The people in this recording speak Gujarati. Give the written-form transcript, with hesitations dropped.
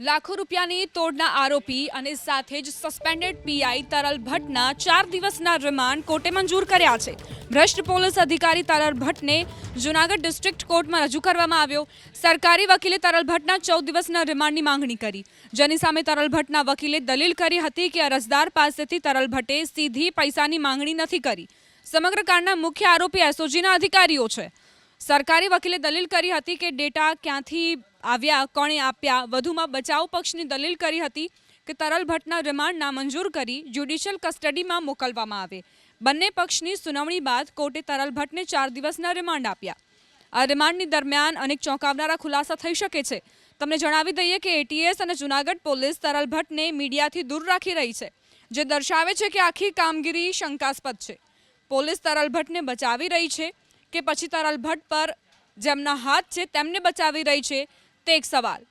લાખો રૂપિયાની તોડના આરોપી અને સાથે જ સસ્પેન્ડેડ પીઆઈ તરલ ભટ્ટના 4 દિવસના રિમાન્ડ કોર્ટે મંજૂર કર્યા છે। ભ્રષ્ટ પોલીસ અધિકારી તરલ ભટ્ટને જૂનાગઢ ડિસ્ટ્રિક્ટ કોર્ટમાં રજૂ કરવામાં આવ્યો। સરકારી વકીલે તરલ ભટ્ટના 14 દિવસના રિમાન્ડની માંગણી કરી, જેની સામે તરલ ભટ્ટના વકીલે દલીલ કરી હતી કે અરજદાર પાસેથી તરલ ભટ્ટે સીધી પૈસાની માંગણી નથી કરી। સમગ્ર કાંડના મુખ્ય આરોપી એસઓજીના અધિકારીઓ છે। સરકારી વકીલે દલીલ કરી હતી કે ડેટા ક્યાંથી આવ્યા, કોણે આપ્યા। વધુમાં બચાવ પક્ષની દલીલ કરી હતી કે તરલ ભટ્ટના રિમાન્ડ નામંજૂર કરી જ્યુડિશિયલ કસ્ટડીમાં મોકલવામાં આવે। બંને પક્ષની સુનાવણી બાદ કોર્ટે તરલ ભટ્ટને 4 દિવસના રિમાન્ડ આપ્યા। આ રિમાન્ડની દરમિયાન અનેક ચોંકાવનારા ખુલાસા થઈ શકે છે। તમને જણાવી દઈએ કે એટીએસ અને જૂનાગઢ પોલીસ તરલ ભટ્ટને મીડિયાથી દૂર રાખી રહી છે, જે દર્શાવે છે કે આખી કામગીરી શંકાસ્પદ છે। પોલીસ તરલ ભટ્ટને બચાવી રહી છે કે પછી તરલ ભટ્ટ પર જેમના હાથ છે તેમને બચાવી રહી છે, તે એક સવાલ।